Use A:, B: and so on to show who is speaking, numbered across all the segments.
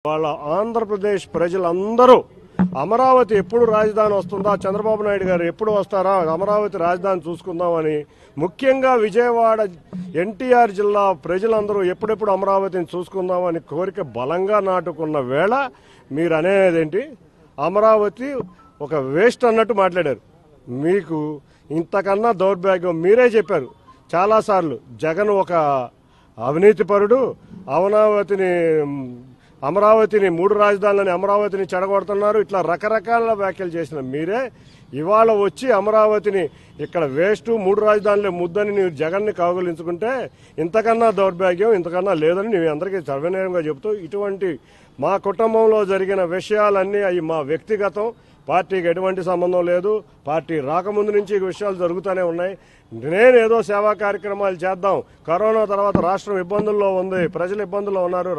A: వాళ్ళ ఆంధ్రప్రదేశ్ ప్రజలందరూ అమరావతి ఎప్పుడు రాజధాని వస్తుందా, చంద్రబాబు నాయుడు గారు ఎప్పుడు వస్తారా, అమరావతి రాజధాని చూసుకుందామని, ముఖ్యంగా విజయవాడ ఎన్టీఆర్ జిల్లా ప్రజలందరూ ఎప్పుడెప్పుడు అమరావతిని చూసుకుందామని కోరిక బలంగా నాటుకున్న వేళ మీరు అనేదేంటి, అమరావతి ఒక వేస్ట్ అన్నట్టు మాట్లాడారు. మీకు ఇంతకన్నా దౌర్భాగ్యం మీరే చెప్పారు చాలాసార్లు. జగన్ ఒక అవినీతిపరుడు, అమరావతిని 3 రాజధానులని అమరావతిని చెడగొడుతున్నారు, ఇట్లా రకరకాల వ్యాఖ్యలు చేసిన మీరే ఇవాళ వచ్చి అమరావతిని ఇక్కడ వేస్ట్ 3 రాజధానులే ముద్దని మీరు జగన్ని కౌగులించుకుంటే ఇంతకన్నా దౌర్భాగ్యం ఇంతకన్నా లేదని నేను అందరికీ సర్వనేయంగా చెబుతూ, ఇటువంటి మా కుటుంబంలో జరిగిన విషయాలన్నీ అవి మా వ్యక్తిగతం, పార్టీకి ఎటువంటి సంబంధం లేదు. పార్టీ రాకముందు నుంచి ఈ విషయాలు జరుగుతూనే ఉన్నాయి. నేనేదో సేవా కార్యక్రమాలు చేద్దాం, కరోనా తర్వాత రాష్ట్రం ఇబ్బందుల్లో ఉంది, ప్రజలు ఇబ్బందుల్లో ఉన్నారు,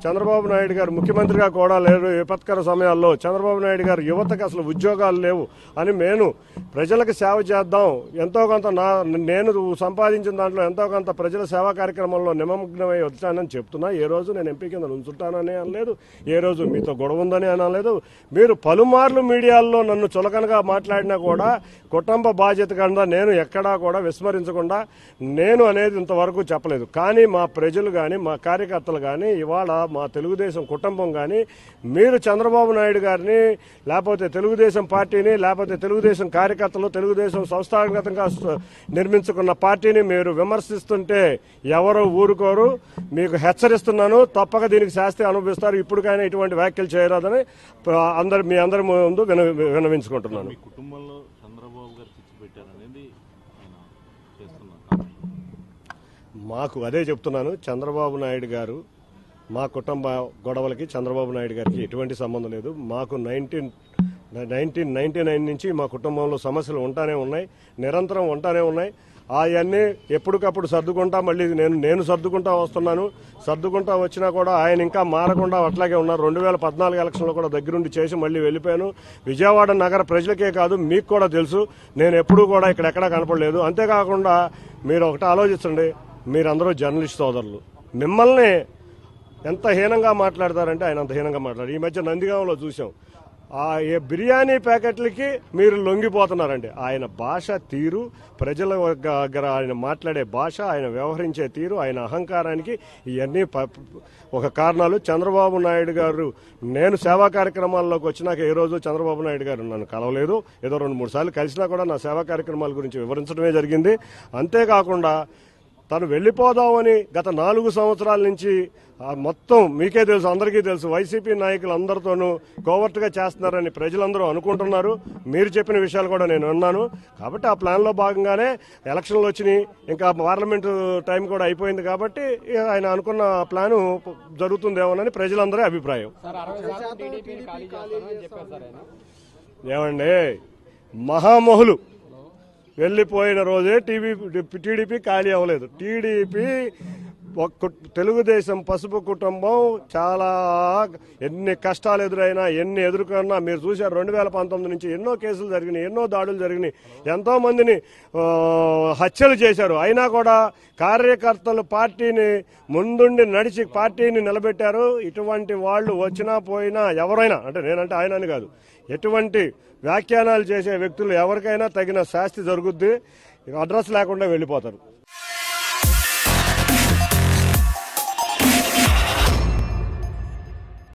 A: చంద్రబాబు నాయుడు గారు ముఖ్యమంత్రిగా కూడా లేరు, విపత్కర సమయాల్లో చంద్రబాబు నాయుడు గారు యువతకు అసలు ఉద్యోగాలు లేవు అని నేను ప్రజలకు సేవ చేద్దాం, ఎంతో కొంత నేను సంపాదించిన దాంట్లో ఎంతో కొంత ప్రజల సేవా కార్యక్రమంలో నిమగ్నమై వచ్చానని చెప్తున్నా. ఏ రోజు నేను ఎంపీ కింద నుంచుంటానని అనలేదు, ఏ రోజు మీతో గొడవ ఉందని అనలేదు. మీరు పలుమార్లు మీడియాల్లో నన్ను చులకనగా మాట్లాడినా కూడా కుటుంబ బాధ్యత కింద నేను ఎక్కడా కూడా విస్మరించకుండా నేను అనేది ఇంతవరకు చెప్పలేదు. కానీ మా ప్రజలు కానీ మా కార్యకర్తలు కానీ ఇవాళ మా తెలుగుదేశం కుటుంబం కానీ మీరు చంద్రబాబు నాయుడు గారిని లేకపోతే తెలుగుదేశం పార్టీని లేకపోతే తెలుగుదేశం కార్యకర్తలు తెలుగుదేశం సంస్థాగతంగా నిర్మించుకున్న పార్టీని మీరు విమర్శిస్తుంటే ఎవరు ఊరుకోరు. మీకు హెచ్చరిస్తున్నాను, తప్పక దీనికి శాస్తి అనుభవిస్తారు. ఇప్పటికైనా ఇటువంటి వ్యాఖ్యలు చేయరాదని మీ అందరి ముందు విన్నవించుకుంటున్నాను. మాకు అదే చెప్తున్నాను, చంద్రబాబు నాయుడు గారు మా కుటుంబ గొడవలకి చంద్రబాబు నాయుడు గారికి ఎటువంటి సంబంధం లేదు. మాకు 1999 నుంచి మా కుటుంబంలో సమస్యలు ఉంటానే ఉన్నాయి, నిరంతరం ఉంటానే ఉన్నాయి. అవన్నీ ఎప్పటికప్పుడు సర్దుకుంటా మళ్ళీ నేను సర్దుకుంటా వస్తున్నాను. సర్దుకుంటా వచ్చినా కూడా ఆయన ఇంకా మారకుండా అట్లాగే ఉన్నారు. 2014 ఎలక్షన్లో కూడా దగ్గరుండి చేసి మళ్ళీ వెళ్ళిపోయాను. విజయవాడ నగర ప్రజలకే కాదు మీకు కూడా తెలుసు, నేను ఎప్పుడూ కూడా ఇక్కడెక్కడా కనపడలేదు. అంతేకాకుండా మీరు ఒకటి ఆలోచించండి, మీరందరూ జర్నలిస్ట్ సోదరులు, మిమ్మల్ని ఎంత హీనంగా మాట్లాడతారంటే ఆయన అంత హీనంగా మాట్లాడారు. ఈ మధ్య నందిగాంలో చూసాం, బిర్యానీ ప్యాకెట్లకి మీరు లొంగిపోతున్నారండి. ఆయన భాష తీరు, ప్రజల దగ్గర ఆయన మాట్లాడే భాష, ఆయన వ్యవహరించే తీరు, ఆయన అహంకారానికి ఇవన్నీ ఒక కారణాలు. చంద్రబాబు నాయుడు గారు నేను సేవా కార్యక్రమాల్లోకి వచ్చినాక ఏ రోజు చంద్రబాబు నాయుడు గారు నన్ను కలవలేదు. ఏదో 2-3 సార్లు కలిసినా కూడా నా సేవా కార్యక్రమాల గురించి వివరించడమే జరిగింది. అంతేకాకుండా తను వెళ్ళిపోదామని గత 4 సంవత్సరాల నుంచి మొత్తం మీకే తెలుసు, అందరికీ తెలుసు, వైసీపీ నాయకులు అందరితోనూ కోవర్ట్గా చేస్తున్నారని ప్రజలందరూ అనుకుంటున్నారు. మీరు చెప్పిన విషయాలు కూడా నేను విన్నాను. కాబట్టి ఆ ప్లాన్లో భాగంగానే ఎలక్షన్లు వచ్చినాయి, ఇంకా పార్లమెంటు టైం కూడా అయిపోయింది. కాబట్టి ఆయన అనుకున్న ప్లాను జరుగుతుందేమోనని ప్రజలందరి అభిప్రాయం. ఏమండి, మహామహులు వెళ్ళిపోయిన రోజే టీడీపీ ఖాళీ అవ్వలేదు. టీడీపీ తెలుగుదేశం పసుపు కుటుంబం చాలా ఎన్ని కష్టాలు ఎదురైనా ఎన్ని ఎదుర్కొన్నా మీరు చూశారు. 2019 నుంచి ఎన్నో కేసులు జరిగినాయి, ఎన్నో దాడులు జరిగినాయి, ఎంతో మందిని హత్యలు చేశారు. అయినా కూడా కార్యకర్తలు పార్టీని ముందుండి నడిచి పార్టీని నిలబెట్టారు. ఇటువంటి వాళ్ళు వచ్చినా పోయినా ఎవరైనా, అంటే నేనంటే ఆయన అని కాదు, ఎటువంటి వ్యాఖ్యానాలు చేసే వ్యక్తులు ఎవరికైనా తగిన శాస్తి జరుగుద్ది, అడ్రస్ లేకుండా వెళ్ళిపోతారు.